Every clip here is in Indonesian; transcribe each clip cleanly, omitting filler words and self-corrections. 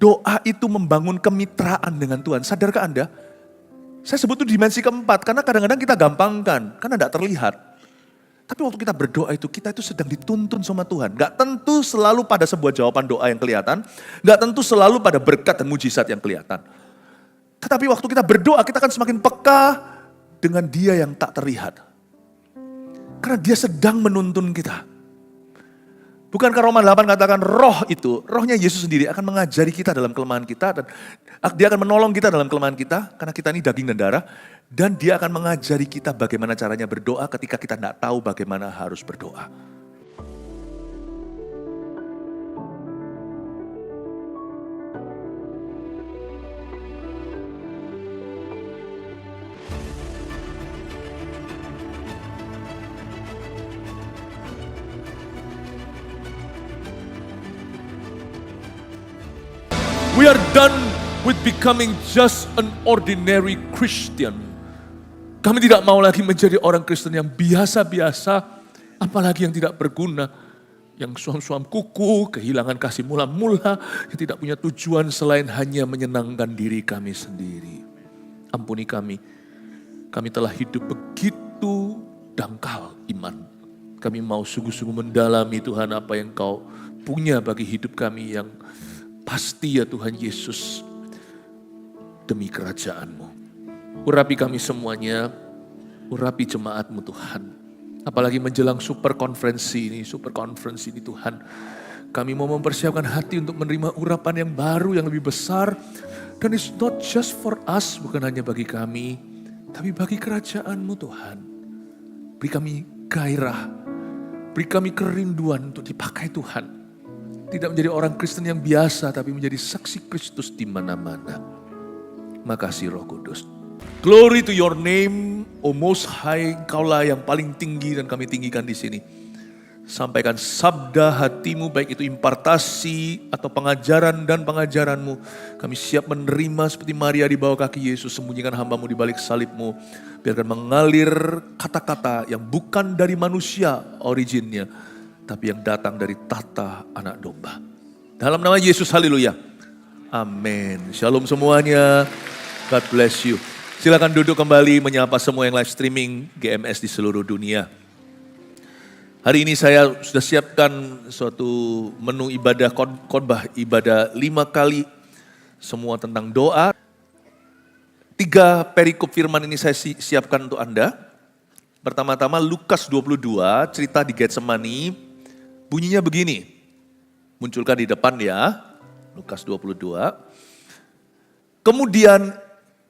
Doa itu membangun kemitraan dengan Tuhan. Sadarkah Anda? Saya sebut itu dimensi keempat, karena kadang-kadang kita gampangkan, karena tidak terlihat. Tapi waktu kita berdoa itu, kita itu sedang dituntun sama Tuhan. Gak tentu selalu pada sebuah jawaban doa yang kelihatan, gak tentu selalu pada berkat dan mujizat yang kelihatan. Tetapi waktu kita berdoa, kita akan semakin peka dengan Dia yang tak terlihat. Karena Dia sedang menuntun kita. Bukankah Roma 8 katakan roh itu, rohnya Yesus sendiri akan mengajari kita dalam kelemahan kita. Dan Dia akan menolong kita dalam kelemahan kita, karena kita ini daging dan darah. Dan Dia akan mengajari kita bagaimana caranya berdoa ketika kita tidak tahu bagaimana harus berdoa. We are done with becoming just an ordinary Christian. Kami tidak mau lagi menjadi orang Kristen yang biasa-biasa, apalagi yang tidak berguna, yang suam-suam kuku, kehilangan kasih mula-mula, yang tidak punya tujuan selain hanya menyenangkan diri kami sendiri. Ampuni kami telah hidup begitu dangkal iman. Kami mau sungguh-sungguh mendalami Tuhan apa yang Kau punya bagi hidup kami yang pasti ya Tuhan Yesus, demi kerajaan-Mu. Urapi kami semuanya, urapi jemaat-Mu Tuhan. Apalagi menjelang super konferensi ini Tuhan. Kami mau mempersiapkan hati untuk menerima urapan yang baru, yang lebih besar. Dan it's not just for us, bukan hanya bagi kami, tapi bagi kerajaan-Mu Tuhan. Beri kami gairah, beri kami kerinduan untuk dipakai Tuhan. Tidak menjadi orang Kristen yang biasa, tapi menjadi saksi Kristus di mana-mana. Makasih Roh Kudus. Glory to your name, O Most High, Kaulah yang paling tinggi dan kami tinggikan di sini. Sampaikan sabda hati-Mu, baik itu impartasi atau pengajaran dan pengajaran-Mu. Kami siap menerima seperti Maria di bawah kaki Yesus, sembunyikan hamba-Mu di balik salib-Mu. Biarkan mengalir kata-kata yang bukan dari manusia originnya, tapi yang datang dari tahta anak domba. Dalam nama Yesus, haleluya. Amin. Shalom semuanya. God bless you. Silakan duduk kembali, menyapa semua yang live streaming GMS di seluruh dunia. Hari ini saya sudah siapkan suatu menu ibadah khotbah ibadah 5 kali. Semua tentang doa. 3 perikop firman ini saya siapkan untuk Anda. Pertama-tama Lukas 22, cerita di Getsemani. Bunyinya begini. Munculkan di depan ya. Lukas 22. Kemudian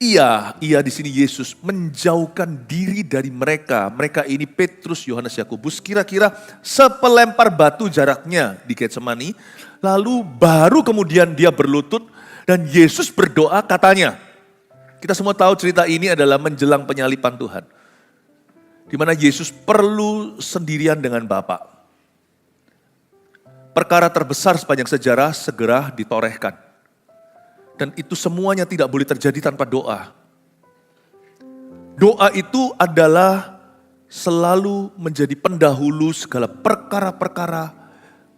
ia di sini Yesus menjauhkan diri dari mereka. Mereka ini Petrus, Yohanes, Yakobus, kira-kira sepelempar batu jaraknya di Getsemani. Lalu baru kemudian dia berlutut dan Yesus berdoa katanya. Kita semua tahu cerita ini adalah menjelang penyaliban Tuhan. Di mana Yesus perlu sendirian dengan Bapa. Perkara terbesar sepanjang sejarah segera ditorehkan. Dan itu semuanya tidak boleh terjadi tanpa doa. Doa itu adalah selalu menjadi pendahulu segala perkara-perkara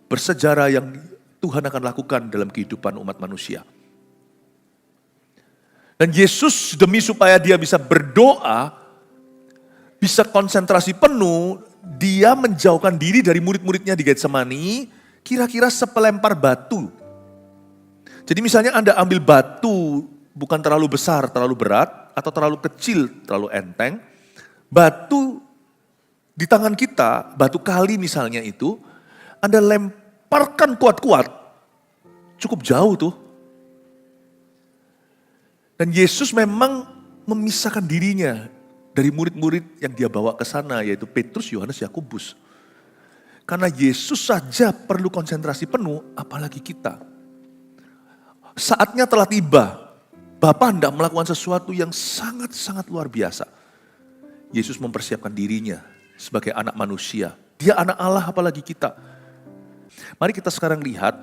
bersejarah yang Tuhan akan lakukan dalam kehidupan umat manusia. Dan Yesus demi supaya dia bisa berdoa, bisa konsentrasi penuh, dia menjauhkan diri dari murid-muridnya di Getsemani, kira-kira sepelempar batu. Jadi misalnya Anda ambil batu bukan terlalu besar, terlalu berat, atau terlalu kecil, terlalu enteng. Batu di tangan kita, batu kali misalnya itu, Anda lemparkan kuat-kuat, cukup jauh tuh. Dan Yesus memang memisahkan dirinya dari murid-murid yang dia bawa ke sana, yaitu Petrus, Yohanes, Yakobus. Karena Yesus saja perlu konsentrasi penuh, apalagi kita. Saatnya telah tiba. Bapa hendak melakukan sesuatu yang sangat-sangat luar biasa. Yesus mempersiapkan dirinya sebagai anak manusia. Dia anak Allah apalagi kita. Mari kita sekarang lihat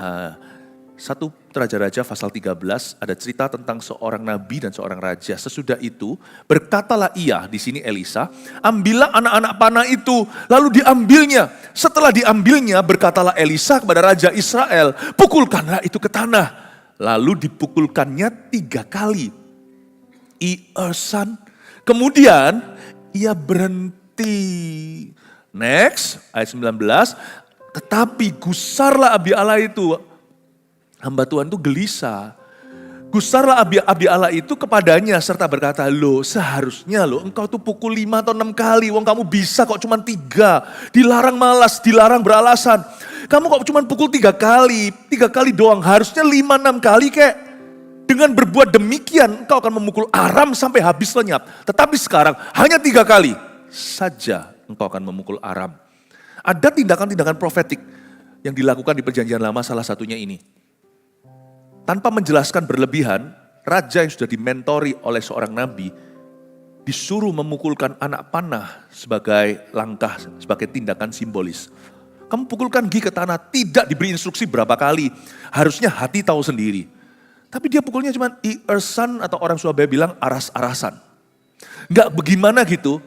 1 Raja-Raja pasal 13, ada cerita tentang seorang nabi dan seorang raja. Sesudah itu berkatalah ia, di sini Elisa, ambillah anak-anak panah itu, lalu diambilnya. Setelah diambilnya berkatalah Elisa kepada Raja Israel, pukulkanlah itu ke tanah. Lalu dipukulkannya 3 kali. Iersan. Kemudian ia berhenti. Next, ayat 19. Tetapi gusarlah Abi-Allah itu. Hamba Tuhan itu gelisah. Gusarlah Abi Allah itu kepadanya serta berkata, loh seharusnya loh engkau tuh pukul 5 atau 6 kali. Wong kamu bisa kok cuma 3. Dilarang malas, dilarang beralasan. Kamu kok cuma pukul 3 kali. 3 kali doang, harusnya 5-6 kali kek. Dengan berbuat demikian engkau akan memukul Aram sampai habis lenyap. Tetapi sekarang hanya 3 kali saja engkau akan memukul Aram. Ada tindakan-tindakan profetik yang dilakukan di perjanjian lama, salah satunya ini. Tanpa menjelaskan berlebihan, raja yang sudah dimentori oleh seorang nabi disuruh memukulkan anak panah sebagai langkah, sebagai tindakan simbolis. Kamu pukulkan gigi ke tanah, tidak diberi instruksi berapa kali. Harusnya hati tahu sendiri. Tapi dia pukulnya cuma iersan atau orang Surabaya bilang aras-arasan. Enggak bagaimana gitu.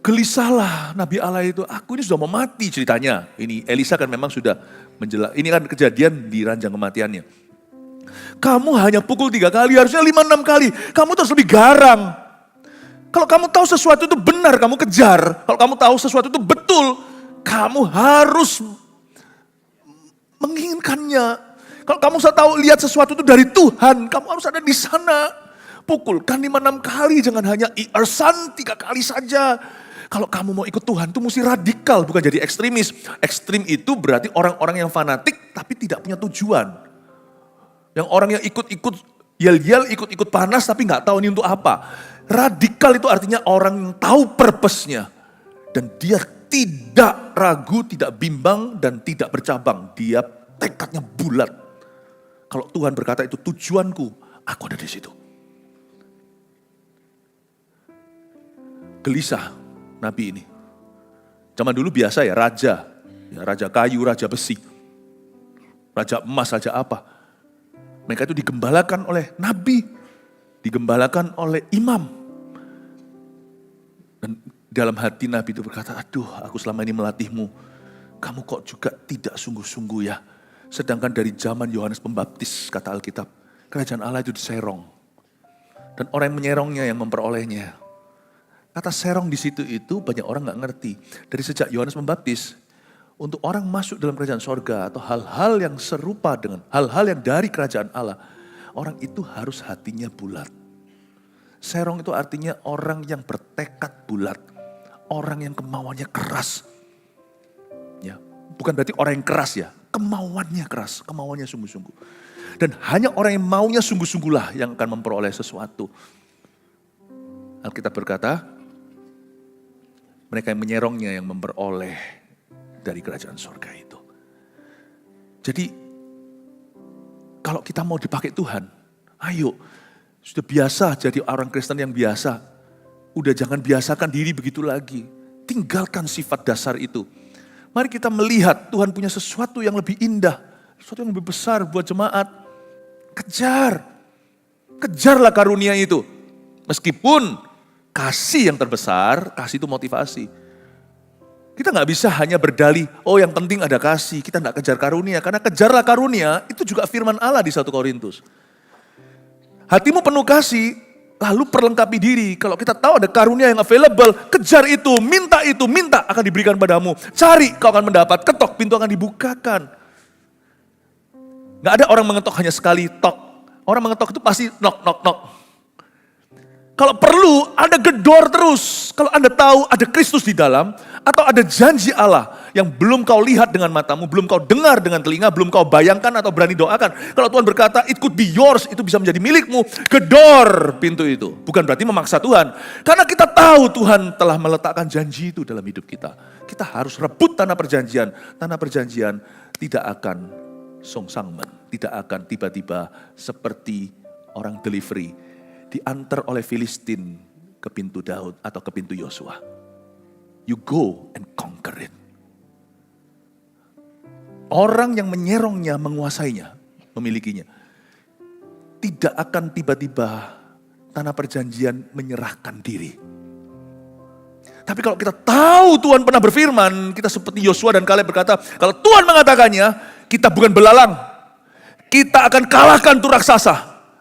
Gelisahlah Nabi Allah itu, aku ini sudah mau mati ceritanya. Ini Elisa kan memang sudah ini kan kejadian di ranjang kematiannya. Kamu hanya pukul 3 kali, harusnya 5-6 kali. Kamu terus lebih garang. Kalau kamu tahu sesuatu itu benar, kamu kejar. Kalau kamu tahu sesuatu itu betul, kamu harus menginginkannya. Kalau kamu tahu lihat sesuatu itu dari Tuhan, kamu harus ada di sana. Pukulkan 5-6 kali, jangan hanya iersan 3 kali saja. Kalau kamu mau ikut Tuhan itu mesti radikal, bukan jadi ekstremis. Ekstrim itu berarti orang-orang yang fanatik tapi tidak punya tujuan. Yang orang yang ikut-ikut, yel-yel, ikut-ikut panas tapi nggak tahu ini untuk apa. Radikal itu artinya orang yang tahu purpose-nya. Dan dia tidak ragu, tidak bimbang, dan tidak bercabang. Dia tekadnya bulat. Kalau Tuhan berkata itu tujuanku, aku ada di situ. Gelisah Nabi ini. Zaman dulu biasa ya raja. Ya, raja kayu, raja besi. Raja emas, raja apa. Mereka itu digembalakan oleh nabi, digembalakan oleh imam. Dan dalam hati nabi itu berkata, aduh aku selama ini melatihmu, kamu kok juga tidak sungguh-sungguh ya. Sedangkan dari zaman Yohanes Pembaptis, kata Alkitab, kerajaan Allah itu diserong. Dan orang yang menyerongnya yang memperolehnya. Kata serong di situ itu banyak orang gak ngerti. Dari sejak Yohanes Pembaptis, untuk orang masuk dalam kerajaan sorga atau hal-hal yang serupa dengan hal-hal yang dari kerajaan Allah, orang itu harus hatinya bulat. Serong itu artinya orang yang bertekad bulat, orang yang kemauannya keras. Ya, bukan berarti orang yang keras ya, kemauannya keras, kemauannya sungguh-sungguh. Dan hanya orang yang maunya sungguh-sungguhlah yang akan memperoleh sesuatu. Alkitab berkata, mereka yang menyerongnya yang memperoleh dari kerajaan surga itu. Jadi kalau kita mau dipakai Tuhan, ayo sudah biasa jadi orang Kristen yang biasa. Udah jangan biasakan diri begitu lagi. Tinggalkan sifat dasar itu. Mari kita melihat Tuhan punya sesuatu yang lebih indah, sesuatu yang lebih besar buat jemaat. Kejar. Kejarlah karunia itu. Meskipun kasih yang terbesar, kasih itu motivasi. Kita gak bisa hanya berdalih, oh yang penting ada kasih, kita gak kejar karunia. Karena kejarlah karunia, itu juga firman Allah di 1 Korintus. Hatimu penuh kasih, lalu perlengkapi diri. Kalau kita tahu ada karunia yang available, kejar itu, minta akan diberikan padamu. Cari, kau akan mendapat, ketok, pintu akan dibukakan. Gak ada orang mengetok hanya sekali, tok. Orang mengetok itu pasti knock. Kalau perlu ada gedor terus. Kalau Anda tahu ada Kristus di dalam. Atau ada janji Allah yang belum kau lihat dengan matamu. Belum kau dengar dengan telinga. Belum kau bayangkan atau berani doakan. Kalau Tuhan berkata it could be yours. Itu bisa menjadi milikmu. Gedor pintu itu. Bukan berarti memaksa Tuhan. Karena kita tahu Tuhan telah meletakkan janji itu dalam hidup kita. Kita harus rebut tanah perjanjian. Tanah perjanjian tidak akan songsangmen. Tidak akan tiba-tiba seperti orang delivery. Diantar oleh Filistin ke pintu Daud atau ke pintu Yosua. You go and conquer it. Orang yang menyerongnya, menguasainya, memilikinya. Tidak akan tiba-tiba tanah perjanjian menyerahkan diri. Tapi kalau kita tahu Tuhan pernah berfirman, kita seperti Yosua dan Kaleb berkata, kalau Tuhan mengatakannya, kita bukan belalang. Kita akan kalahkan tuh raksasa.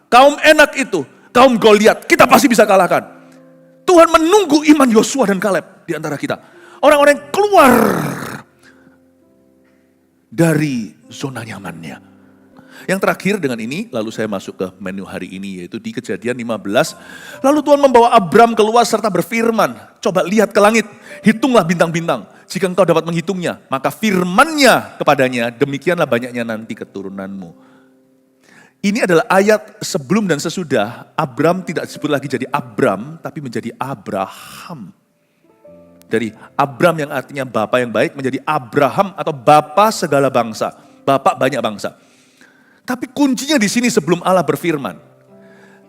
Kaum Enak itu, kaum Goliat, kita pasti bisa kalahkan. Tuhan menunggu iman Yosua dan Kaleb di antara kita. Orang-orang yang keluar dari zona nyamannya. Yang terakhir dengan ini, lalu saya masuk ke menu hari ini, yaitu di Kejadian 15. Lalu Tuhan membawa Abram keluar serta berfirman, coba lihat ke langit, hitunglah bintang-bintang. Jika engkau dapat menghitungnya, maka firman-Nya kepadanya, demikianlah banyaknya nanti keturunanmu. Ini adalah ayat sebelum dan sesudah Abram tidak disebut lagi jadi Abram, tapi menjadi Abraham. Dari Abram yang artinya Bapa yang baik menjadi Abraham atau Bapa segala bangsa, Bapak banyak bangsa. Tapi kuncinya di sini sebelum Allah berfirman.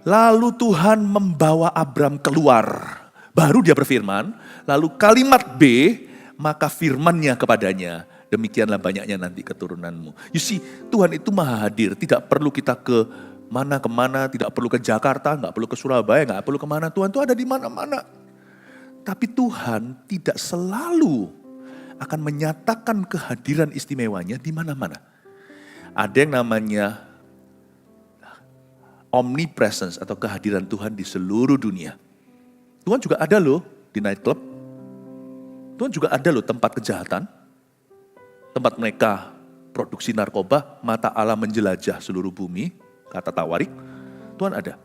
Lalu Tuhan membawa Abram keluar. Baru dia berfirman, lalu kalimat B, maka firman-Nya kepadanya, demikianlah banyaknya nanti keturunanmu. You see, Tuhan itu maha hadir, tidak perlu kita ke mana-kemana, tidak perlu ke Jakarta, nggak perlu ke Surabaya, nggak perlu kemana. Tuhan itu ada di mana-mana. Tapi Tuhan tidak selalu akan menyatakan kehadiran istimewanya di mana-mana. Ada yang namanya omnipresence atau kehadiran Tuhan di seluruh dunia. Tuhan juga ada loh di nightclub. Tuhan juga ada loh tempat kejahatan. Tempat mereka produksi narkoba, mata Allah menjelajah seluruh bumi, kata Tawarik. Tuhan ada.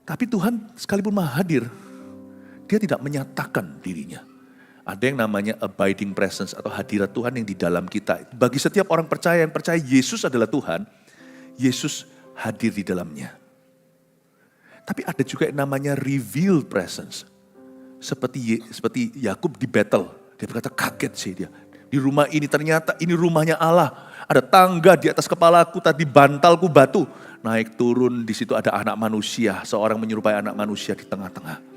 Tapi Tuhan sekalipun maha hadir, dia tidak menyatakan dirinya. Ada yang namanya abiding presence atau hadirat Tuhan yang di dalam kita. Bagi setiap orang percaya yang percaya Yesus adalah Tuhan, Yesus hadir di dalamnya. Tapi ada juga yang namanya revealed presence. Seperti Yakub di Betel, dia berkata kaget sih dia. Di rumah ini ternyata ini rumahnya Allah. Ada tangga di atas kepalaku, tadi bantalku batu. Naik turun, di situ ada anak manusia, seorang menyerupai anak manusia di tengah-tengah.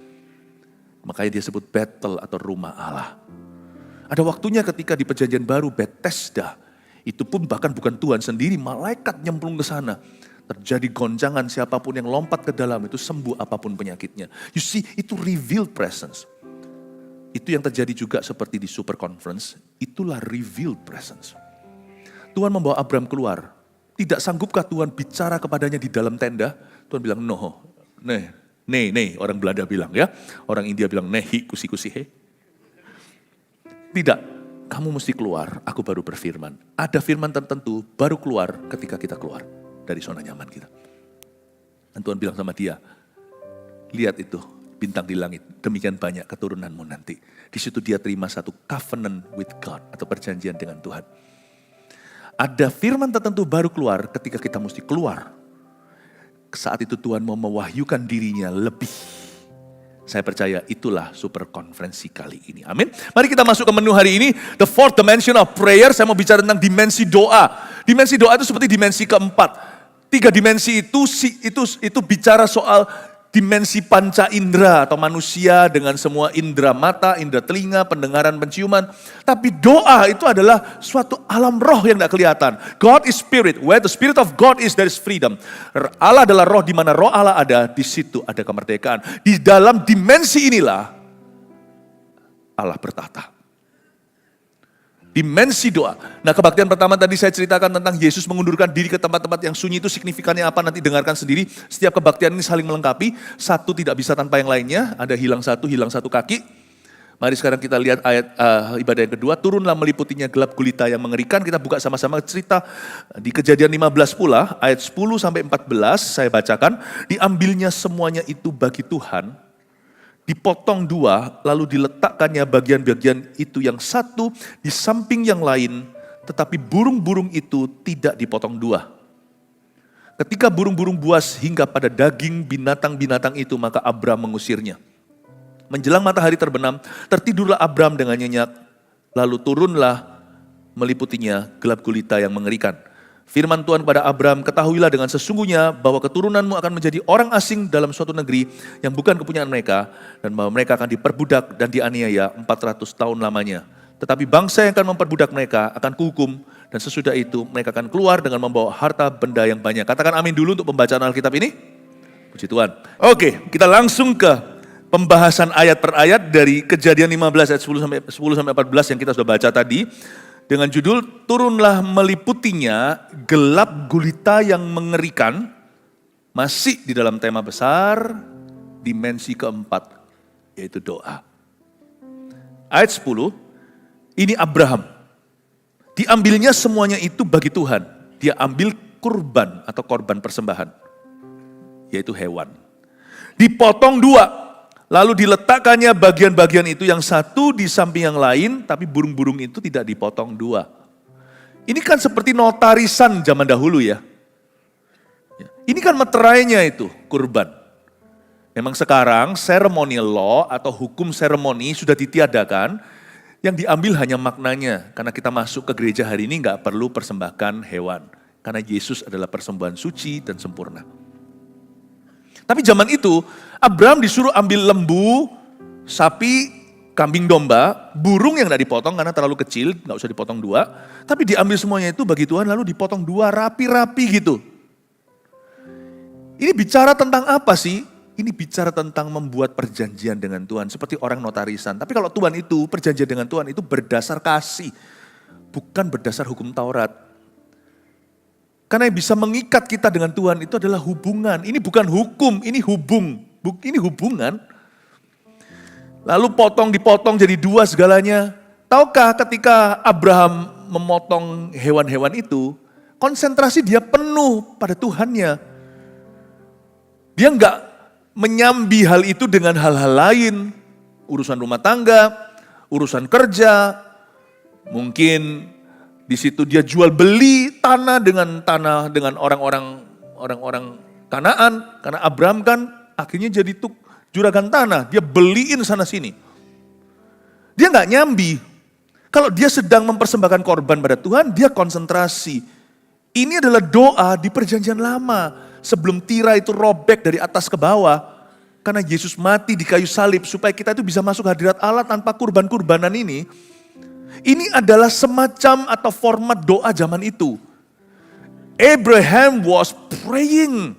Makanya dia sebut Betel atau rumah Allah. Ada waktunya ketika di perjanjian baru Bethesda, itu pun bahkan bukan Tuhan sendiri, malaikat nyemplung ke sana. Terjadi goncangan, siapapun yang lompat ke dalam itu sembuh apapun penyakitnya. You see, itu revealed presence. Itu yang terjadi juga seperti di super conference, itulah revealed presence. Tuhan membawa Abram keluar. Tidak sanggupkah Tuhan bicara kepadanya di dalam tenda? Tuhan bilang, no, Nih, orang Belanda bilang ya. Orang India bilang, nehi kusi he. Tidak, kamu mesti keluar, aku baru berfirman. Ada firman tertentu baru keluar ketika kita keluar dari zona nyaman kita. Dan Tuhan bilang sama dia, lihat itu bintang di langit, demikian banyak keturunanmu nanti. Di situ dia terima satu covenant with God atau perjanjian dengan Tuhan. Ada firman tertentu baru keluar ketika kita mesti keluar. Saat itu Tuhan mau mewahyukan dirinya lebih. Saya percaya itulah super konferensi kali ini. Amin. Mari kita masuk ke menu hari ini. The fourth dimension of prayer. Saya mau bicara tentang dimensi doa. Dimensi doa itu seperti dimensi keempat. 3 dimensi itu bicara soal dimensi panca indera atau manusia dengan semua indera mata, indera telinga, pendengaran, penciuman. Tapi doa itu adalah suatu alam roh yang tidak kelihatan. God is spirit. Where the spirit of God is, there is freedom. Allah adalah roh, di mana roh Allah ada, di situ ada kemerdekaan. Di dalam dimensi inilah Allah bertata. Dimensi doa. Nah, kebaktian pertama tadi saya ceritakan tentang Yesus mengundurkan diri ke tempat-tempat yang sunyi, itu signifikannya apa nanti dengarkan sendiri. Setiap kebaktian ini saling melengkapi, satu tidak bisa tanpa yang lainnya, ada hilang satu kaki. Mari sekarang kita lihat ayat ibadah yang kedua, turunlah meliputinya gelap gulita yang mengerikan. Kita buka sama-sama cerita di Kejadian 15 pula, ayat 10 sampai 14 saya bacakan. Diambilnya semuanya itu bagi Tuhan, dipotong 2, lalu diletakkannya bagian-bagian itu yang satu di samping yang lain, tetapi burung-burung itu tidak dipotong 2. Ketika burung-burung buas hingga pada daging binatang-binatang itu, maka Abram mengusirnya. Menjelang matahari terbenam, tertidurlah Abram dengan nyenyak, lalu turunlah meliputinya gelap gulita yang mengerikan. Firman Tuhan kepada Abram, ketahuilah dengan sesungguhnya bahwa keturunanmu akan menjadi orang asing dalam suatu negeri yang bukan kepunyaan mereka, dan bahwa mereka akan diperbudak dan dianiaya 400 tahun lamanya. Tetapi bangsa yang akan memperbudak mereka akan kuhukum, dan sesudah itu mereka akan keluar dengan membawa harta benda yang banyak. Katakan amin dulu untuk pembacaan Alkitab ini. Puji Tuhan. Oke, kita langsung ke pembahasan ayat per ayat dari Kejadian 15 ayat 10 sampai 14 yang kita sudah baca tadi. dengan judul Turunlah Meliputinya, Gelap Gulita yang Mengerikan, masih di dalam tema besar, dimensi keempat, yaitu doa. Ayat 10, ini Abraham. Diambilnya semuanya itu bagi Tuhan. Dia ambil kurban atau korban persembahan, yaitu hewan. Dipotong dua. Lalu diletakkannya bagian-bagian itu yang satu di samping yang lain, tapi burung-burung itu tidak dipotong dua. Ini kan seperti notarisan zaman dahulu ya. Ini kan meterainya itu, kurban. Memang sekarang ceremonial law atau hukum seremoni sudah ditiadakan, yang diambil hanya maknanya. Karena kita masuk ke gereja hari ini nggak perlu persembahkan hewan. Karena Yesus adalah persembahan suci dan sempurna. Tapi zaman itu, Abraham disuruh ambil lembu, sapi, kambing domba, burung yang tidak dipotong karena terlalu kecil, nggak usah dipotong dua. Tapi diambil semuanya itu bagi Tuhan, lalu dipotong dua, rapi-rapi gitu. Ini bicara tentang apa sih? Ini bicara tentang membuat perjanjian dengan Tuhan, seperti orang notarisan. Tapi kalau Tuhan itu, perjanjian dengan Tuhan itu berdasar kasih, bukan berdasar hukum Taurat. Karena yang bisa mengikat kita dengan Tuhan itu adalah hubungan. Ini bukan hukum, ini hubungan. Lalu dipotong jadi dua segalanya. Tahukah ketika Abraham memotong hewan-hewan itu, konsentrasi dia penuh pada Tuhannya. Dia enggak menyambi hal itu dengan hal-hal lain. Urusan rumah tangga, urusan kerja, mungkin di situ dia jual beli tanah dengan orang-orang Kanaan, karena Abraham kan akhirnya jadi juragan tanah, dia beliin sana sini. Dia nggak nyambi. Kalau dia sedang mempersembahkan korban pada Tuhan, dia konsentrasi. Ini adalah doa di perjanjian lama, sebelum tirai itu robek dari atas ke bawah, karena Yesus mati di kayu salib supaya kita itu bisa masuk hadirat Allah tanpa kurban-kurbanan ini. Ini adalah semacam atau format doa zaman itu. Abraham was praying.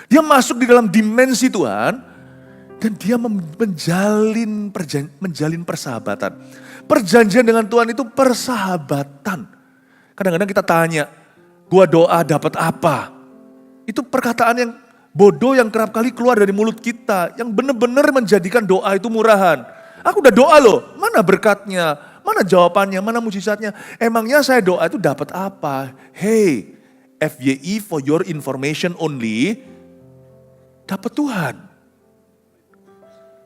Dia masuk di dalam dimensi Tuhan dan dia menjalin persahabatan. Perjanjian dengan Tuhan itu persahabatan. Kadang-kadang kita tanya, gua doa dapat apa? Itu perkataan yang bodoh yang kerap kali keluar dari mulut kita, yang benar-benar menjadikan doa itu murahan. Aku udah doa loh, mana berkatnya? Mana jawabannya, mana mujizatnya? Emangnya saya doa itu dapat apa? Hey, FYI for your information only, dapat Tuhan.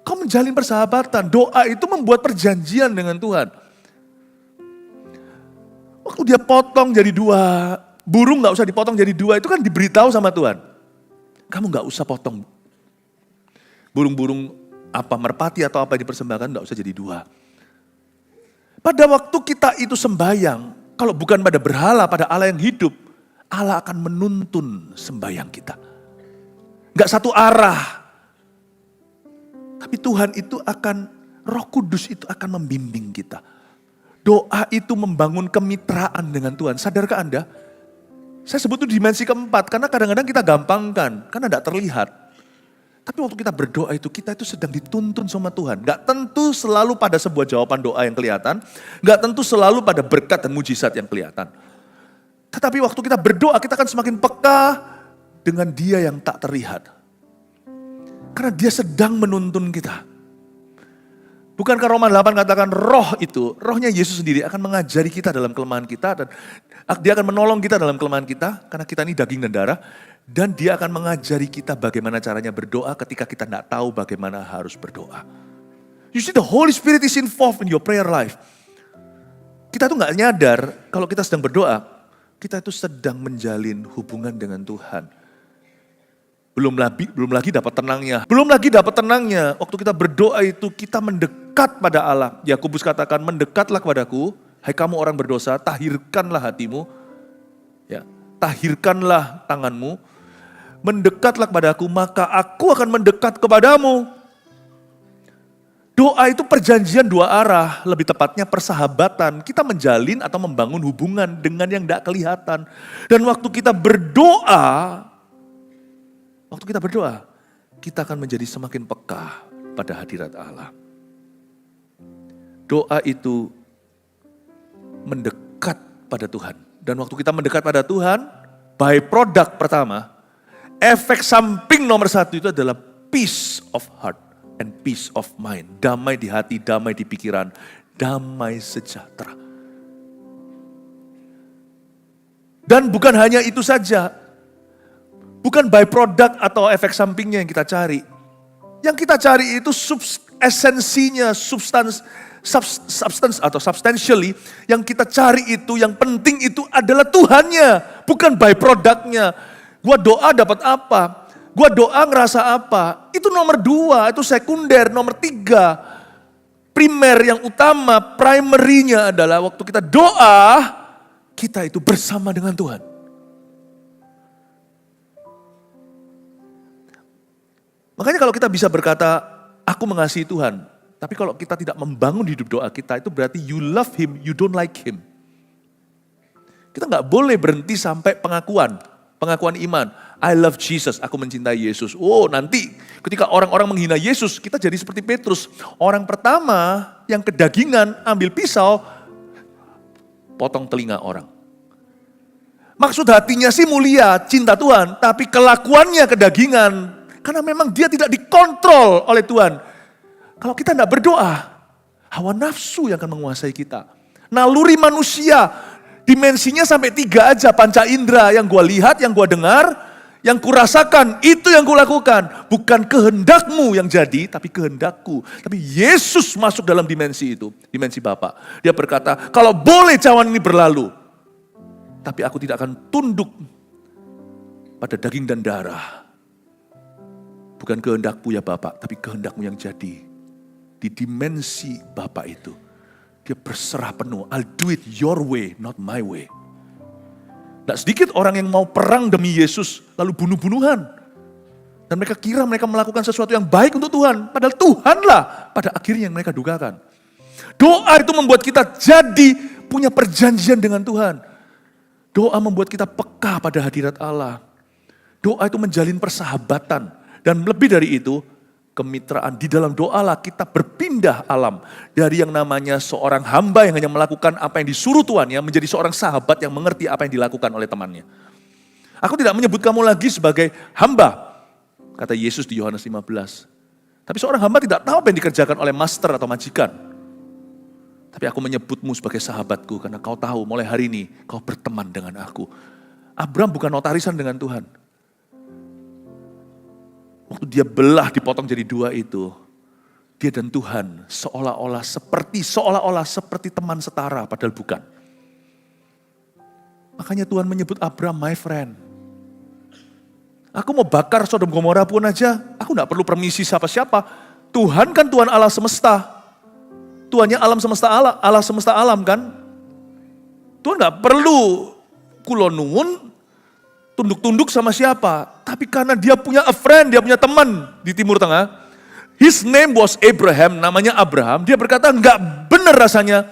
Kau menjalin persahabatan, doa itu membuat perjanjian dengan Tuhan. Waktu dia potong jadi dua, burung gak usah dipotong jadi dua, itu kan diberitahu sama Tuhan. Kamu gak usah potong. Burung-burung apa merpati atau apa yang dipersembahkan gak usah jadi dua. Pada waktu kita itu sembayang, kalau bukan pada berhala, pada Allah yang hidup, Allah akan menuntun sembayang kita. Gak satu arah. Tapi Tuhan itu Roh Kudus itu akan membimbing kita. Doa itu membangun kemitraan dengan Tuhan. Sadarkah Anda? Saya sebut itu dimensi keempat, karena kadang-kadang kita gampangkan, karena tidak terlihat. Tapi waktu kita berdoa itu, kita itu sedang dituntun sama Tuhan. Gak tentu selalu pada sebuah jawaban doa yang kelihatan. Gak tentu selalu pada berkat dan mujizat yang kelihatan. Tetapi waktu kita berdoa, kita akan semakin peka dengan Dia yang tak terlihat. Karena Dia sedang menuntun kita. Bukankah Roma 8 katakan rohnya Yesus sendiri akan mengajari kita dalam kelemahan kita. Dan Dia akan menolong kita dalam kelemahan kita, karena kita ini daging dan darah. Dan Dia akan mengajari kita bagaimana caranya berdoa ketika kita tidak tahu bagaimana harus berdoa. You see, the Holy Spirit is involved in your prayer life. Kita tuh gak nyadar kalau kita sedang berdoa, kita itu sedang menjalin hubungan dengan Tuhan. Belum lagi dapat tenangnya. Waktu kita berdoa itu kita mendekat pada Allah. Yakobus katakan, mendekatlah kepadaku, hai kamu orang berdosa, tahirkanlah hatimu. Ya, tahirkanlah tanganmu. Mendekatlah kepadaku, maka aku akan mendekat kepadamu. Doa itu perjanjian dua arah, lebih tepatnya persahabatan. Kita menjalin atau membangun hubungan dengan yang tidak kelihatan. Dan waktu kita berdoa, kita akan menjadi semakin peka pada hadirat Allah. Doa itu mendekat pada Tuhan. Dan waktu kita mendekat pada Tuhan, by product pertama, efek samping nomor satu itu adalah peace of heart and peace of mind. Damai di hati, damai di pikiran, damai sejahtera. Dan bukan hanya itu saja, bukan by product atau efek sampingnya yang kita cari. Yang kita cari itu esensinya, substance atau substantially, yang kita cari itu, yang penting itu adalah Tuhannya, bukan by productnya. Gua doa dapat apa? Gua doa ngerasa apa? Itu nomor 2, itu sekunder. Nomor 3, primer yang utama, primary-nya adalah waktu kita doa, kita itu bersama dengan Tuhan. Makanya kalau kita bisa berkata, aku mengasihi Tuhan. Tapi kalau kita tidak membangun hidup doa kita, itu berarti you love Him, you don't like Him. Kita gak boleh berhenti sampai pengakuan iman. I love Jesus, aku mencintai Yesus. Oh, nanti ketika orang-orang menghina Yesus, kita jadi seperti Petrus. Orang pertama yang kedagingan ambil pisau, potong telinga orang. Maksud hatinya sih mulia, cinta Tuhan, tapi kelakuannya kedagingan. Karena memang dia tidak dikontrol oleh Tuhan. Kalau kita tidak berdoa, hawa nafsu yang akan menguasai kita. Naluri manusia, dimensinya sampai 3 aja, panca indera, yang gua lihat, yang gua dengar, yang kurasakan, itu yang gua lakukan. Bukan kehendakmu yang jadi, tapi kehendakku. Tapi Yesus masuk dalam dimensi itu, dimensi Bapa. Dia berkata, kalau boleh cawan ini berlalu, tapi aku tidak akan tunduk pada daging dan darah. Bukan kehendakmu ya Bapa, tapi kehendakmu yang jadi. Di dimensi Bapa itu, dia berserah penuh. I'll do it your way, not my way. Tidak sedikit orang yang mau perang demi Yesus, lalu bunuh-bunuhan. Dan mereka kira mereka melakukan sesuatu yang baik untuk Tuhan. Padahal Tuhanlah pada akhirnya yang mereka dugakan. Doa itu membuat kita jadi punya perjanjian dengan Tuhan. Doa membuat kita peka pada hadirat Allah. Doa itu menjalin persahabatan. Dan lebih dari itu, kemitraan. Di dalam doalah kita berpindah alam. Dari yang namanya seorang hamba yang hanya melakukan apa yang disuruh Tuhannya, menjadi seorang sahabat yang mengerti apa yang dilakukan oleh temannya. Aku tidak menyebut kamu lagi sebagai hamba, kata Yesus di Yohanes 15. Tapi seorang hamba tidak tahu apa yang dikerjakan oleh master atau majikan. Tapi aku menyebutmu sebagai sahabatku karena kau tahu mulai hari ini kau berteman dengan aku. Abraham bukan notarisan dengan Tuhan. Waktu dia belah dipotong jadi 2 itu, dia dan Tuhan seolah-olah seperti teman setara, padahal bukan. Makanya Tuhan menyebut Abraham my friend. Aku mau bakar Sodom Gomora pun aja, aku gak perlu permisi siapa-siapa. Tuhan kan Tuhan Allah semesta. Tuhannya alam semesta Allah semesta alam kan. Tuhan gak perlu kulonungun, tunduk-tunduk sama siapa. Tapi karena dia punya a friend, dia punya teman di Timur Tengah. His name was Abraham, namanya Abraham. Dia berkata, enggak benar rasanya.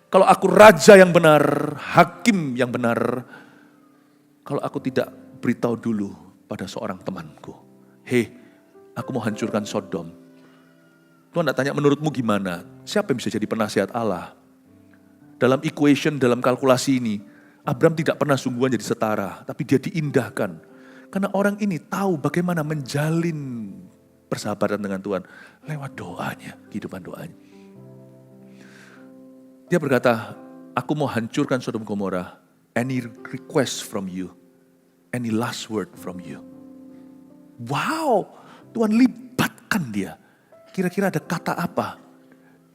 Kalau aku raja yang benar, hakim yang benar. Kalau aku tidak beritahu dulu pada seorang temanku. Hei, aku mau hancurkan Sodom. Tuhan tidak tanya menurutmu gimana? Siapa yang bisa jadi penasihat Allah? Dalam equation, dalam kalkulasi ini, Abraham tidak pernah sungguhan jadi setara, tapi dia diindahkan. Karena orang ini tahu bagaimana menjalin persahabatan dengan Tuhan lewat doanya, kehidupan doanya. Dia berkata, aku mau hancurkan Sodom Gomora. Any request from you? Any last word from you? Wow, Tuhan libatkan dia. Kira-kira ada kata apa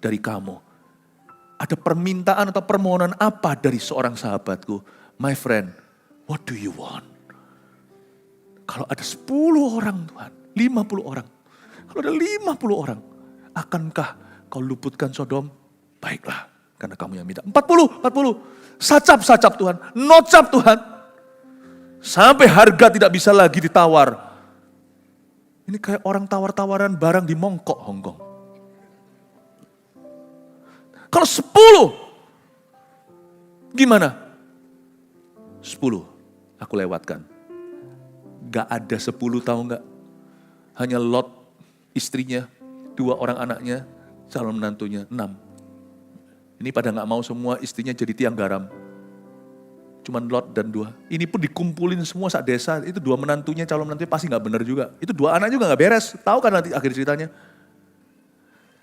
dari kamu? Ada permintaan atau permohonan apa dari seorang sahabatku? My friend, what do you want? Kalau ada 10 orang Tuhan, 50 orang. Kalau ada 50 orang, akankah kau luputkan Sodom? Baiklah, karena kamu yang minta. 40. Sacap Tuhan, nocap Tuhan. Sampai harga tidak bisa lagi ditawar. Ini kayak orang tawar-tawaran barang di mongkok Hongkong. Kalau 10, gimana? 10, aku lewatkan. Gak ada 10 tahu gak? Hanya Lot, istrinya, 2 orang anaknya, calon menantunya, 6. Ini pada nggak mau semua istrinya jadi tiang garam. Cuman Lot dan 2. Ini pun dikumpulin semua sak desa. Itu 2 menantunya, calon menantunya pasti nggak benar juga. Itu 2 anak juga nggak beres. Tahu kan nanti akhir ceritanya.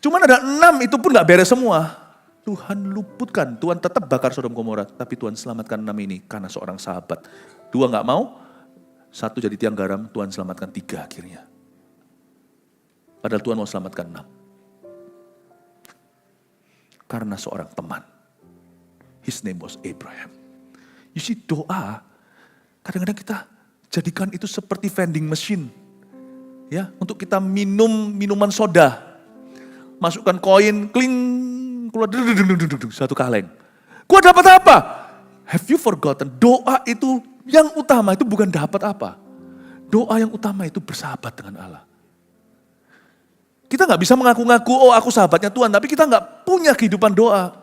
Cuman ada 6 itu pun nggak beres semua. Tuhan luputkan, Tuhan tetap bakar Sodom Gomora. Tapi Tuhan selamatkan 6 ini karena seorang sahabat. 2 nggak mau, 1 jadi tiang garam, Tuhan selamatkan 3 akhirnya. Padahal Tuhan mau selamatkan 6. Karena seorang teman. His name was Abraham. You see, doa, kadang-kadang kita jadikan itu seperti vending machine. Ya, untuk kita minum minuman soda. Masukkan koin, kling, keluar, satu kaleng. Gua dapat apa? Have you forgotten? Doa itu yang utama itu bukan dapat apa. Doa yang utama itu bersahabat dengan Allah. Kita gak bisa mengaku-ngaku, oh aku sahabatnya Tuhan, tapi kita gak punya kehidupan doa.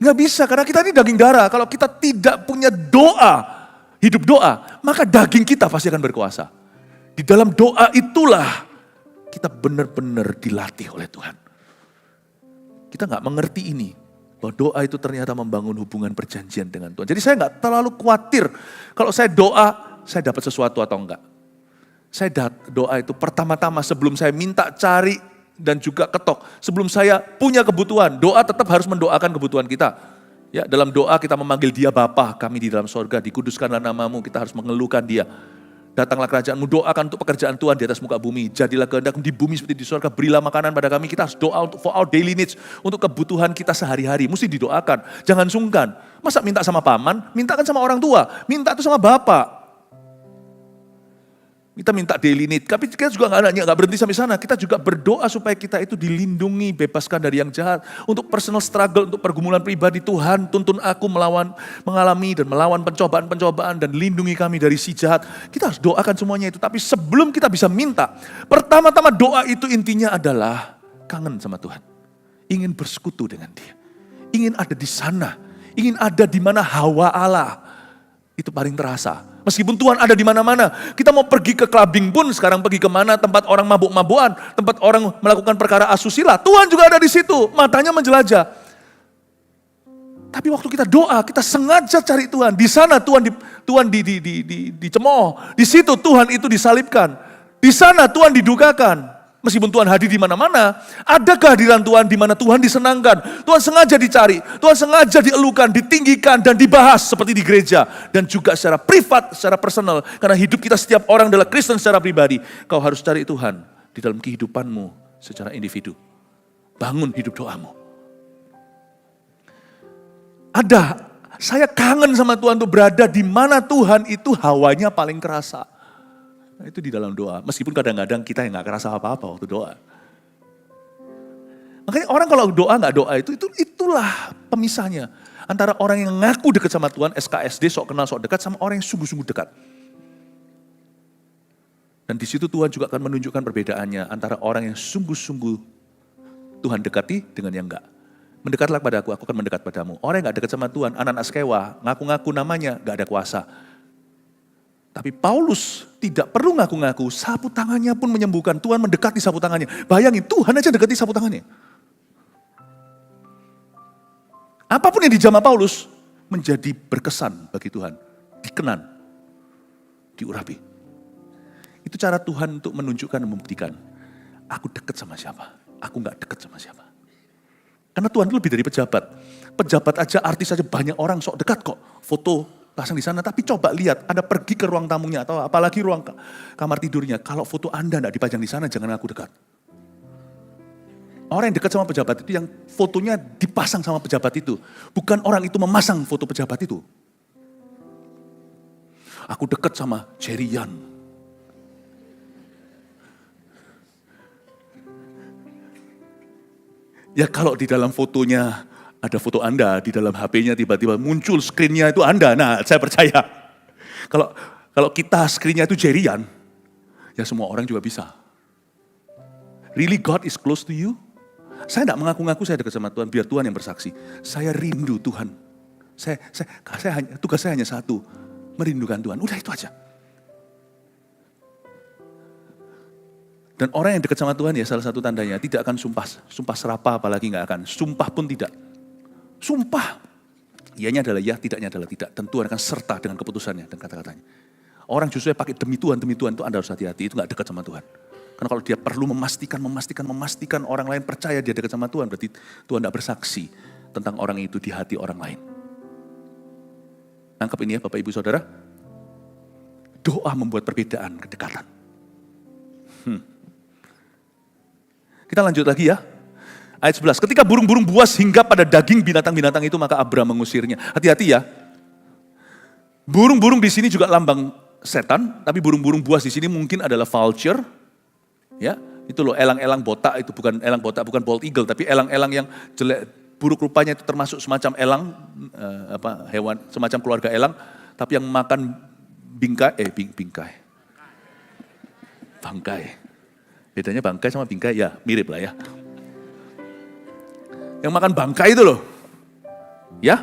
Gak bisa, karena kita ini daging darah. Kalau kita tidak punya doa, hidup doa, maka daging kita pasti akan berkuasa. Di dalam doa itulah kita benar-benar dilatih oleh Tuhan. Kita gak mengerti ini, bahwa doa itu ternyata membangun hubungan perjanjian dengan Tuhan. Jadi saya gak terlalu khawatir, kalau saya doa, saya dapat sesuatu atau enggak. Saya doa itu pertama-tama sebelum saya minta, cari, dan juga ketok. Sebelum saya punya kebutuhan, doa tetap harus mendoakan kebutuhan kita. Ya, dalam doa kita memanggil Dia Bapa, kami di dalam sorga, dikuduskanlah namamu, kita harus mengeluhkan Dia. Datanglah kerajaanmu, doakan untuk pekerjaan Tuhan di atas muka bumi. Jadilah kehendakmu di bumi seperti di sorga, berilah makanan pada kami. Kita harus doa untuk for our daily needs, untuk kebutuhan kita sehari-hari. Mesti didoakan, jangan sungkan. Masa minta sama paman, mintakan sama orang tua, minta itu sama Bapak. Kita minta daily need, tapi kita juga nggak berhenti sampai sana. Kita juga berdoa supaya kita itu dilindungi, bebaskan dari yang jahat. Untuk personal struggle, untuk pergumulan pribadi, Tuhan tuntun aku mengalami dan melawan pencobaan-pencobaan dan lindungi kami dari si jahat. Kita harus doakan semuanya itu. Tapi sebelum kita bisa minta, pertama-tama doa itu intinya adalah kangen sama Tuhan. Ingin bersekutu dengan Dia. Ingin ada di sana. Ingin ada di mana hawa Allah. Itu paling terasa. Meskipun Tuhan ada di mana-mana. Kita mau pergi ke clubbing pun sekarang pergi kemana, tempat orang mabuk-mabukan, tempat orang melakukan perkara asusila. Tuhan juga ada di situ, matanya menjelajah. Tapi waktu kita doa, kita sengaja cari Tuhan. Di sana Tuhan dicemooh. Di situ Tuhan itu disalibkan. Di sana Tuhan didukakan. Meskipun Tuhan hadir di mana-mana, ada kehadiran Tuhan di mana Tuhan disenangkan. Tuhan sengaja dicari, Tuhan sengaja dielukan, ditinggikan dan dibahas seperti di gereja. Dan juga secara privat, secara personal. Karena hidup kita setiap orang adalah Kristen secara pribadi. Kau harus cari Tuhan di dalam kehidupanmu secara individu. Bangun hidup doamu. Saya kangen sama Tuhan untuk berada di mana Tuhan itu hawanya paling kerasa. Itu di dalam doa. Meskipun kadang-kadang kita yang gak kerasa apa-apa waktu doa. Makanya orang kalau doa gak doa itulah pemisahnya. Antara orang yang ngaku dekat sama Tuhan, SKSD, sok kenal, sok dekat, sama orang yang sungguh-sungguh dekat. Dan di situ Tuhan juga akan menunjukkan perbedaannya antara orang yang sungguh-sungguh Tuhan dekati dengan yang enggak. Mendekatlah kepada aku akan mendekat padamu. Orang yang gak dekat sama Tuhan, anak-anak sekewa, ngaku-ngaku namanya, gak ada kuasa. Tapi Paulus tidak perlu ngaku-ngaku, sapu tangannya pun menyembuhkan. Tuhan mendekati sapu tangannya. Bayangin, Tuhan aja dekati sapu tangannya. Apapun yang dijamah Paulus, menjadi berkesan bagi Tuhan. Dikenan, diurapi. Itu cara Tuhan untuk menunjukkan dan membuktikan. Aku dekat sama siapa, aku gak dekat sama siapa. Karena Tuhan itu lebih dari pejabat. Pejabat aja, artis aja banyak orang sok dekat kok. Foto pasang di sana, tapi coba lihat, Anda pergi ke ruang tamunya atau apalagi ruang kamar tidurnya. Kalau foto Anda tidak dipajang di sana, jangan aku dekat. Orang yang dekat sama pejabat itu yang fotonya dipasang sama pejabat itu. Bukan orang itu memasang foto pejabat itu. Aku dekat sama Jerry Yan. Ya kalau di dalam fotonya ada foto Anda, di dalam HP-nya tiba-tiba muncul screen-nya itu Anda. Nah, saya percaya. Kalau kita screen-nya itu Jerian, ya semua orang juga bisa. Really God is close to you? Saya tidak mengaku-ngaku saya dekat sama Tuhan, biar Tuhan yang bersaksi. Saya rindu Tuhan. Tugas saya hanya satu, merindukan Tuhan. Udah itu aja. Dan orang yang dekat sama Tuhan ya salah satu tandanya tidak akan sumpah serapah apalagi nggak akan. Sumpah pun tidak. Sumpah. Iyanya adalah ya, tidaknya adalah tidak. Dan Tuhan akan serta dengan keputusannya dan kata-katanya. Orang justru pakai demi Tuhan itu Anda harus hati-hati. Itu gak dekat sama Tuhan. Karena kalau dia perlu memastikan orang lain percaya dia dekat sama Tuhan. Berarti Tuhan gak bersaksi tentang orang itu di hati orang lain. Nangkep ini ya Bapak Ibu Saudara. Doa membuat perbedaan, kedekatan. Kita lanjut lagi ya. Ayat 11, ketika burung-burung buas hinggap pada daging binatang-binatang itu, maka Abraham mengusirnya. Hati-hati ya. Burung-burung di sini juga lambang setan, tapi burung-burung buas di sini mungkin adalah vulture. Ya, itu loh elang-elang botak, itu bukan elang botak, bukan bald eagle, tapi elang-elang yang jelek, buruk rupanya itu termasuk semacam elang, hewan semacam keluarga elang, tapi yang makan bangkai. Bedanya bangkai sama bingkai ya mirip lah ya. Yang makan bangkai itu loh. Ya.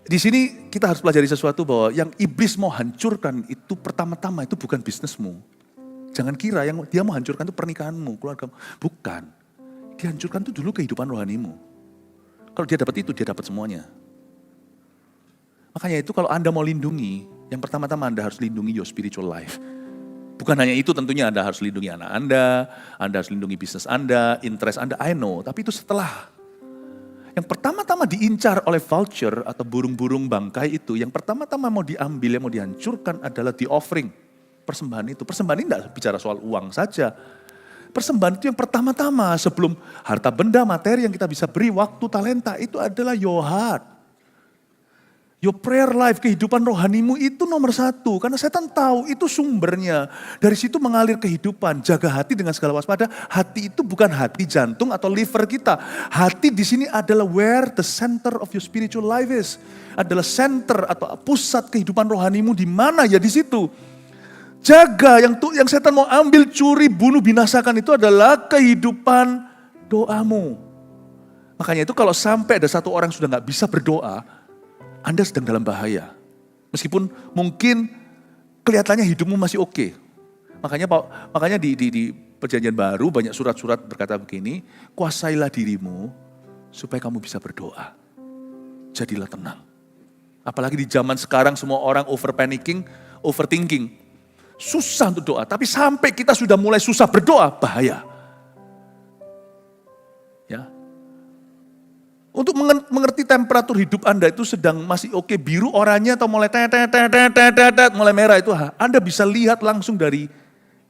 Di sini kita harus pelajari sesuatu bahwa yang iblis mau hancurkan itu pertama-tama itu bukan bisnismu. Jangan kira yang dia mau hancurkan itu pernikahanmu, keluargamu. Bukan. Dihancurkan itu dulu kehidupan rohanimu. Kalau dia dapat itu, dia dapat semuanya. Makanya itu kalau Anda mau lindungi, yang pertama-tama Anda harus lindungi your spiritual life. Bukan hanya itu, tentunya Anda harus lindungi anak Anda harus lindungi bisnis Anda, interest Anda, I know. Tapi itu setelah. Yang pertama-tama diincar oleh vulture atau burung-burung bangkai itu, yang pertama-tama mau diambil, yang mau dihancurkan adalah the offering. Persembahan itu. Persembahan ini tidak bicara soal uang saja. Persembahan itu yang pertama-tama sebelum harta benda materi yang kita bisa beri, waktu, talenta, itu adalah your heart. Your prayer life, kehidupan rohanimu itu nomor satu. Karena setan tahu itu sumbernya. Dari situ mengalir kehidupan. Jaga hati dengan segala waspada. Hati itu bukan hati jantung atau liver kita. Hati di sini adalah where the center of your spiritual life is. Adalah center atau pusat kehidupan rohanimu di mana ya di situ. Jaga yang setan mau ambil, curi, bunuh, binasakan itu adalah kehidupan doamu. Makanya itu kalau sampai ada satu orang sudah gak bisa berdoa, Anda sedang dalam bahaya. Meskipun mungkin kelihatannya hidupmu masih oke. Makanya di Perjanjian Baru banyak surat-surat berkata begini, kuasailah dirimu supaya kamu bisa berdoa. Jadilah tenang. Apalagi di zaman sekarang semua orang overthinking. Susah untuk doa, tapi sampai kita sudah mulai susah berdoa, bahaya. Ya. Untuk mengerti temperatur hidup Anda itu sedang masih oke, biru oranye atau mulai mulai merah itu Anda bisa lihat langsung dari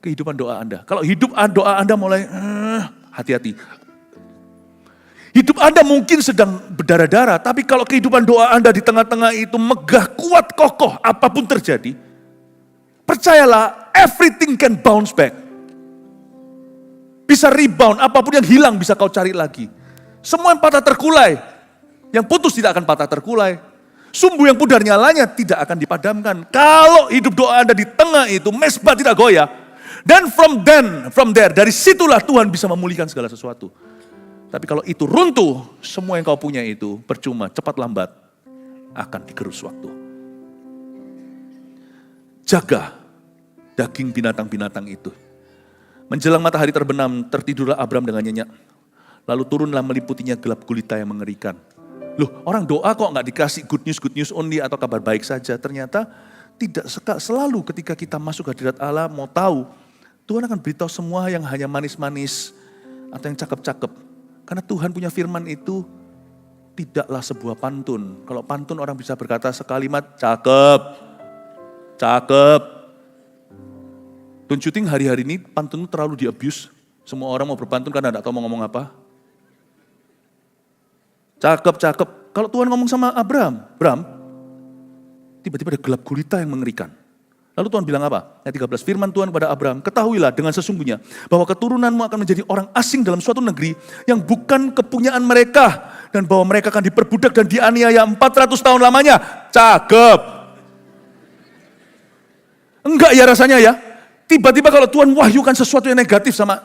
kehidupan doa Anda. Kalau doa Anda mulai hati-hati. Hidup Anda mungkin sedang berdarah-darah, tapi kalau kehidupan doa Anda di tengah-tengah itu megah, kuat, kokoh, apapun terjadi, percayalah everything can bounce back. Bisa rebound, apapun yang hilang bisa kau cari lagi. Semua yang patah terkulai, yang putus tidak akan patah terkulai. Sumbu yang pudar nyalanya tidak akan dipadamkan. Kalau hidup doa Anda di tengah itu, mesbah tidak goyah. Dan from there, dari situlah Tuhan bisa memulihkan segala sesuatu. Tapi kalau itu runtuh, semua yang kau punya itu percuma, cepat lambat akan digerus waktu. Jaga daging binatang-binatang itu. Menjelang matahari terbenam, tertidurlah Abram dengan nyenyak. Lalu turunlah meliputinya gelap gulita yang mengerikan. Loh, orang doa kok nggak dikasih good news only atau kabar baik saja. Ternyata tidak selalu ketika kita masuk hadirat Allah mau tahu. Tuhan akan beritahu semua yang hanya manis-manis atau yang cakep-cakep. Karena Tuhan punya firman itu tidaklah sebuah pantun. Kalau pantun orang bisa berkata sekalimat cakep. Don't you think hari-hari ini pantun terlalu di-abuse? Semua orang mau berpantun karena tidak tahu mau ngomong apa. Cakep. Kalau Tuhan ngomong sama Abram, tiba-tiba ada gelap gulita yang mengerikan. Lalu Tuhan bilang apa? Ayat 13, firman Tuhan kepada Abram, ketahuilah dengan sesungguhnya bahwa keturunanmu akan menjadi orang asing dalam suatu negeri yang bukan kepunyaan mereka. Dan bahwa mereka akan diperbudak dan dianiaya 400 tahun lamanya. Cakep. Enggak ya rasanya ya. Tiba-tiba kalau Tuhan wahyukan sesuatu yang negatif sama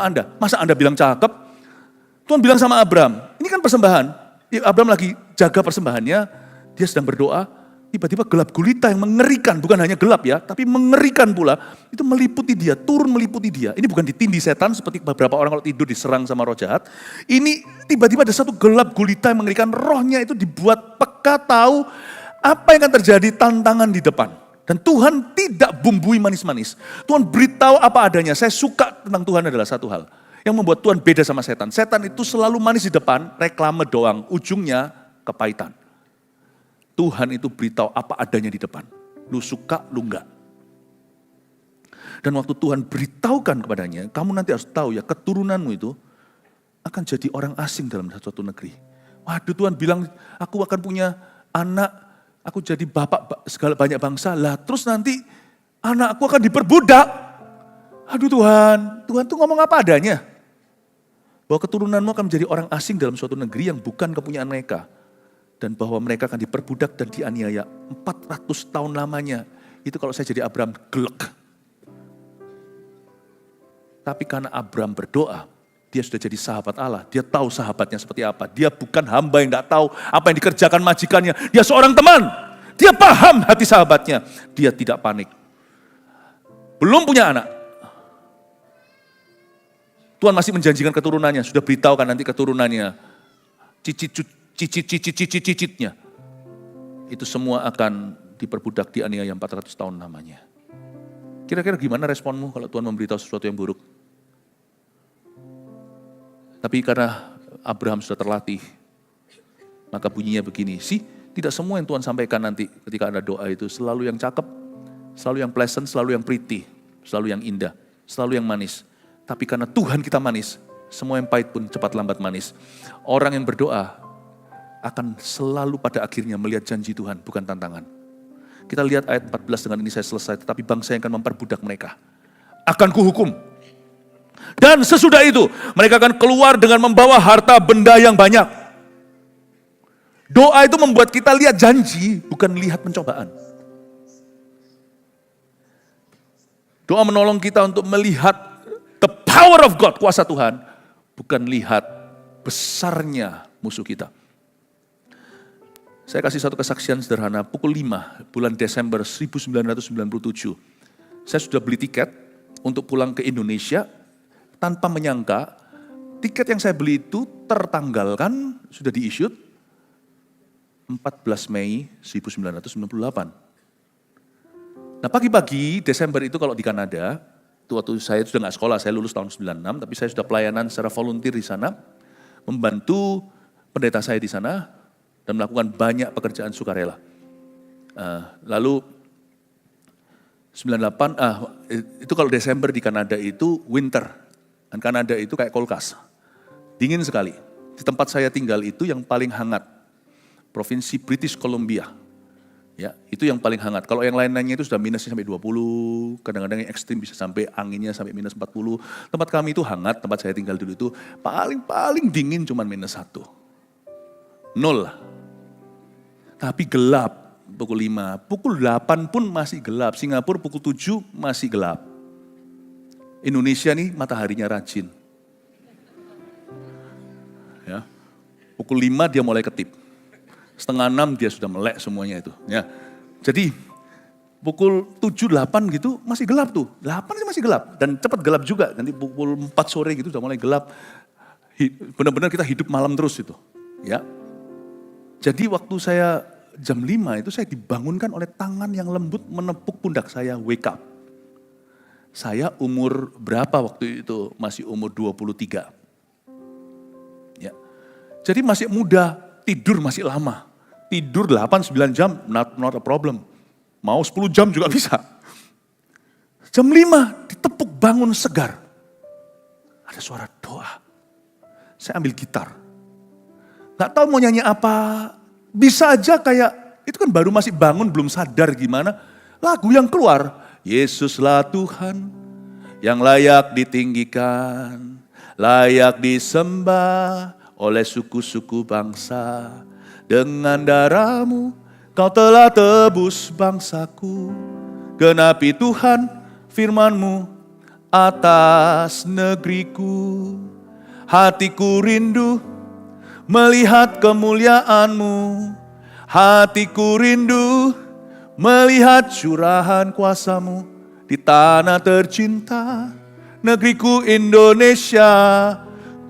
Anda. Masa Anda bilang cakep? Tuhan bilang sama Abram, ini kan persembahan. Abram lagi jaga persembahannya, dia sedang berdoa. Tiba-tiba gelap gulita yang mengerikan, bukan hanya gelap ya, tapi mengerikan pula. Itu meliputi dia, turun meliputi dia. Ini bukan ditindih setan seperti beberapa orang kalau tidur diserang sama roh jahat. Ini tiba-tiba ada satu gelap gulita yang mengerikan, rohnya itu dibuat peka tahu apa yang akan terjadi, tantangan di depan. Dan Tuhan tidak bumbui manis-manis. Tuhan beritahu apa adanya. Saya suka tentang Tuhan adalah satu hal. Yang membuat Tuhan beda sama setan. Setan itu selalu manis di depan, reklame doang. Ujungnya kepahitan. Tuhan itu beritahu apa adanya di depan. Lu suka, lu enggak. Dan waktu Tuhan beritahukan kepadanya, kamu nanti harus tahu ya, keturunanmu itu akan jadi orang asing dalam suatu negeri. Waduh, Tuhan bilang, aku akan punya anak, aku jadi bapak segala banyak bangsa. Lah terus nanti anakku akan diperbudak. Aduh Tuhan tuh ngomong apa adanya. Bahwa keturunanmu akan menjadi orang asing dalam suatu negeri yang bukan kepunyaan mereka. Dan bahwa mereka akan diperbudak dan dianiaya 400 tahun lamanya. Itu kalau saya jadi Abraham, gelek. Tapi karena Abraham berdoa, dia sudah jadi sahabat Allah. Dia tahu sahabatnya seperti apa. Dia bukan hamba yang gak tahu apa yang dikerjakan majikannya. Dia seorang teman. Dia paham hati sahabatnya. Dia tidak panik. Belum punya anak. Tuhan masih menjanjikan keturunannya. Sudah beritahukan nanti keturunannya. Cicit-cicitnya. Itu semua akan diperbudak dianiaya 400 tahun namanya. Kira-kira gimana responmu kalau Tuhan memberitahu sesuatu yang buruk? Tapi karena Abraham sudah terlatih, maka bunyinya begini. Tidak semua yang Tuhan sampaikan nanti ketika ada doa itu selalu yang cakep, selalu yang pleasant, selalu yang pretty, selalu yang indah, selalu yang manis. Tapi karena Tuhan kita manis, semua yang pahit pun cepat lambat manis. Orang yang berdoa akan selalu pada akhirnya melihat janji Tuhan, bukan tantangan. Kita lihat ayat 14, dengan ini saya selesai. Tetapi bangsa yang akan memperbudak mereka akan kuhukum. Dan sesudah itu mereka akan keluar dengan membawa harta benda yang banyak. Doa itu membuat kita lihat janji, bukan lihat pencobaan. Doa menolong kita untuk melihat the power of God, kuasa Tuhan, bukan lihat besarnya musuh kita. Saya kasih satu kesaksian sederhana, pukul 5 bulan Desember 1997. Saya sudah beli tiket untuk pulang ke Indonesia, tanpa menyangka tiket yang saya beli itu tertanggalkan, sudah di-issued 14 Mei 1998. Nah pagi-pagi Desember itu kalau di Kanada, itu waktu saya sudah nggak sekolah, saya lulus tahun 96, tapi saya sudah pelayanan secara volunteer di sana, membantu pendeta saya di sana, dan melakukan banyak pekerjaan sukarela. Lalu 98, itu kalau Desember di Kanada itu winter. Dan Kanada itu kayak kulkas, dingin sekali. Di tempat saya tinggal itu yang paling hangat, Provinsi British Columbia. Ya, itu yang paling hangat. Kalau yang lain-lainnya itu sudah minusnya sampai 20, kadang-kadang yang ekstrim bisa sampai anginnya sampai minus 40. Tempat kami itu hangat, tempat saya tinggal dulu itu paling dingin cuman minus 1. 0. Tapi gelap pukul 5, pukul 8 pun masih gelap. Singapura pukul 7 masih gelap. Indonesia nih mataharinya rajin. Ya. Pukul 5 dia mulai ketip. Setengah 6 dia sudah melek semuanya itu. Ya. Jadi pukul 7, 8 gitu masih gelap tuh. 8 itu masih gelap dan cepat gelap juga. Nanti pukul 4 sore gitu sudah mulai gelap. Benar-benar kita hidup malam terus itu. Ya. Jadi waktu saya jam 5 itu saya dibangunkan oleh tangan yang lembut menepuk pundak saya, wake up. Saya umur berapa waktu itu? Masih umur 23. Ya. Jadi masih muda, tidur masih lama. Tidur 8-9 jam, not a problem. Mau 10 jam juga bisa. Jam 5 ditepuk bangun segar. Ada suara doa. Saya ambil gitar. Gak tahu mau nyanyi apa, bisa aja kayak, itu kan baru masih bangun, belum sadar gimana. Lagu yang keluar, Yesuslah Tuhan yang layak ditinggikan, layak disembah oleh suku-suku bangsa. Dengan darah-Mu Kau telah tebus bangsaku, genapi Tuhan firman-Mu atas negeriku. Hatiku rindu melihat kemuliaan-Mu, Hatiku rindu melihat curahan kuasa-Mu di tanah tercinta, negeriku Indonesia.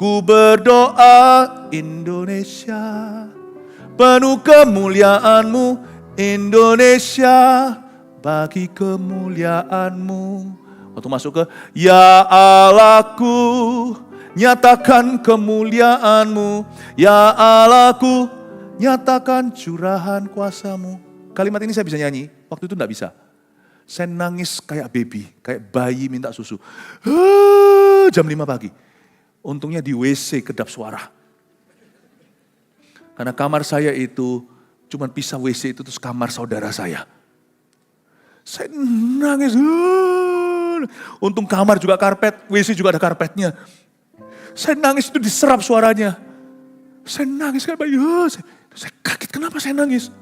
Ku berdoa Indonesia, penuh kemuliaan-Mu Indonesia, bagi kemuliaan-Mu. Waktu masuk ke ya Allahku, nyatakan kemuliaan-Mu. Ya Allahku, nyatakan curahan kuasa-Mu. Kalimat ini saya bisa nyanyi, waktu itu enggak bisa. Saya nangis kayak baby, kayak bayi minta susu. Jam 5 pagi. Untungnya di WC kedap suara. Karena kamar saya itu cuma pisah WC itu terus kamar saudara saya. Saya nangis. Untung kamar juga karpet, WC juga ada karpetnya. Saya nangis itu diserap suaranya. Saya nangis kayak bayi. Saya kaget kenapa saya nangis.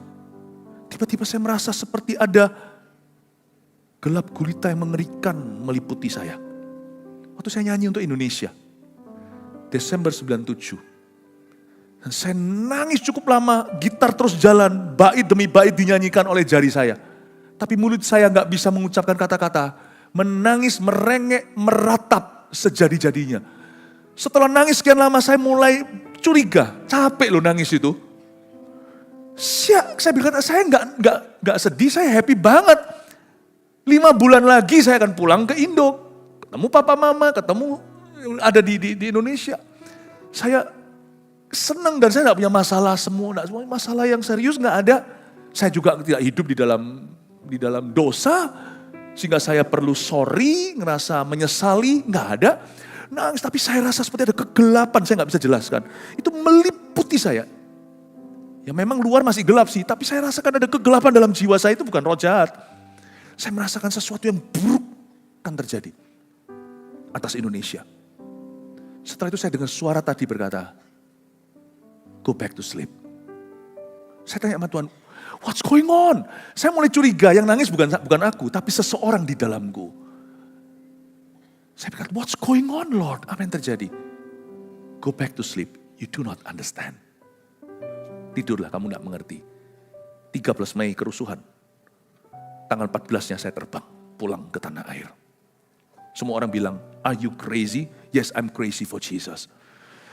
Tiba-tiba saya merasa seperti ada gelap gulita yang mengerikan meliputi saya. Waktu saya nyanyi untuk Indonesia. Desember 97. Dan saya nangis cukup lama, gitar terus jalan, bait demi bait dinyanyikan oleh jari saya. Tapi mulut saya gak bisa mengucapkan kata-kata. Menangis, merengek, meratap sejadi-jadinya. Setelah nangis sekian lama saya mulai curiga, capek loh nangis itu. Saya bilang, saya gak sedih, saya happy banget. 5 bulan lagi saya akan pulang ke Indo. Ketemu papa mama, ketemu ada di Indonesia. Saya senang dan saya gak punya masalah semua, masalah yang serius gak ada. Saya juga tidak hidup di dalam dosa, sehingga saya perlu sorry, ngerasa menyesali, gak ada. Nangis, tapi saya rasa seperti ada kegelapan, saya gak bisa jelaskan. Itu meliputi saya. Ya memang luar masih gelap sih, tapi saya rasakan ada kegelapan dalam jiwa saya, itu bukan roh jahat. Saya merasakan sesuatu yang buruk akan terjadi atas Indonesia. Setelah itu saya dengar suara tadi berkata, go back to sleep. Saya tanya sama Tuhan, what's going on? Saya mulai curiga, yang nangis bukan aku, tapi seseorang di dalamku. Saya berkata, what's going on Lord? Apa yang terjadi? Go back to sleep, you do not understand. Tidurlah, kamu gak mengerti. 13 Mei kerusuhan. Tanggal 14-nya saya terbang, pulang ke tanah air. Semua orang bilang, are you crazy? Yes, I'm crazy for Jesus.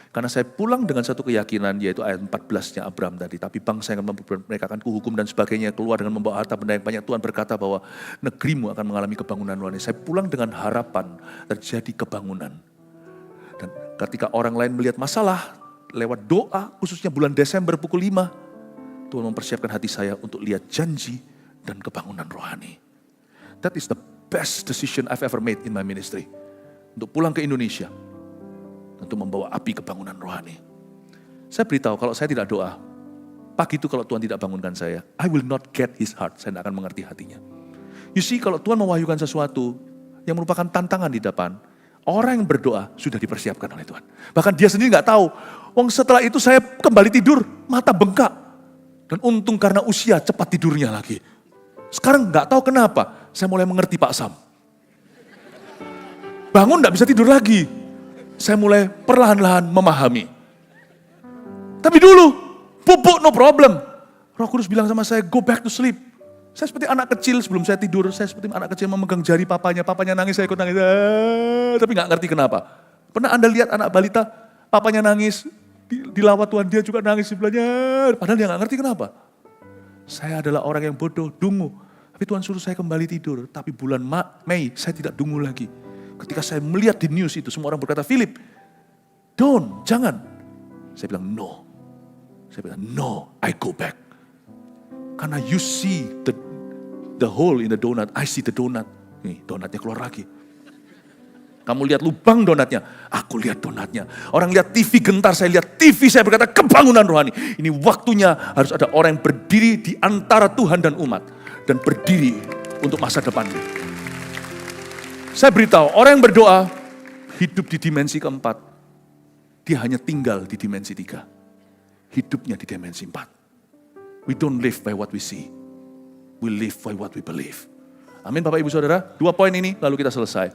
Karena saya pulang dengan satu keyakinan, yaitu ayat 14-nya Abraham tadi. Tapi bangsa yang mereka akan kuhukum dan sebagainya, keluar dengan membawa harta benda yang banyak. Tuhan berkata bahwa negerimu akan mengalami kebangunan luar biasa. Saya pulang dengan harapan terjadi kebangunan. Dan ketika orang lain melihat masalah, lewat doa, khususnya bulan Desember pukul 5, Tuhan mempersiapkan hati saya untuk lihat janji dan kebangunan rohani. That is the best decision I've ever made in my ministry. Untuk pulang ke Indonesia, untuk membawa api kebangunan rohani. Saya beritahu kalau saya tidak doa, pagi itu kalau Tuhan tidak bangunkan saya, I will not get his heart, saya tidak akan mengerti hatinya. You see, kalau Tuhan mewahyukan sesuatu yang merupakan tantangan di depan, orang yang berdoa sudah dipersiapkan oleh Tuhan. Bahkan dia sendiri gak tahu. Setelah itu saya kembali tidur, mata bengkak. Dan untung karena usia cepat tidurnya lagi. Sekarang gak tahu kenapa, saya mulai mengerti Pak Sam. Bangun gak bisa tidur lagi. Saya mulai perlahan-lahan memahami. Tapi dulu, pupuk no problem. Roh Kudus bilang sama saya, go back to sleep. Saya seperti anak kecil sebelum saya tidur, saya seperti anak kecil memegang jari papanya nangis, saya ikut nangis. Tapi gak ngerti kenapa. Pernah Anda lihat anak balita, papanya nangis, dilawat Tuhan, dia juga nangis sebelahnya. Padahal dia gak ngerti kenapa. Saya adalah orang yang bodoh, dungu. Tapi Tuhan suruh saya kembali tidur. Tapi bulan Mei, saya tidak dungu lagi. Ketika saya melihat di news itu, semua orang berkata, Philip, jangan. Saya bilang, no. Saya bilang, no, I go back. Karena you see the hole in the donut, I see the donut. Nih, donatnya keluar lagi. Kamu lihat lubang donatnya, aku lihat donatnya. Orang lihat TV gentar, saya lihat TV, saya berkata kebangunan rohani. Ini waktunya harus ada orang yang berdiri di antara Tuhan dan umat. Dan berdiri untuk masa depannya. Saya beritahu, orang yang berdoa, hidup di dimensi keempat. Dia hanya tinggal di dimensi 3. Hidupnya di dimensi 4. We don't live by what we see. We live by what we believe. Amin Bapak Ibu Saudara. 2 poin ini lalu kita selesai.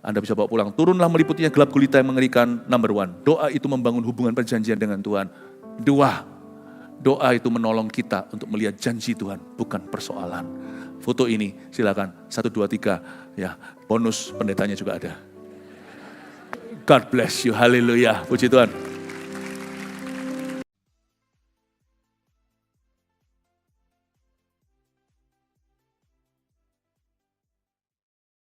Anda bisa bawa pulang. Turunlah meliputinya gelap gulita yang mengerikan. Number 1. Doa itu membangun hubungan perjanjian dengan Tuhan. 2. Doa itu menolong kita untuk melihat janji Tuhan, bukan persoalan. Foto ini silakan, 1, 2, 3. Ya, bonus pendetanya juga ada. God bless you, haleluya, puji Tuhan.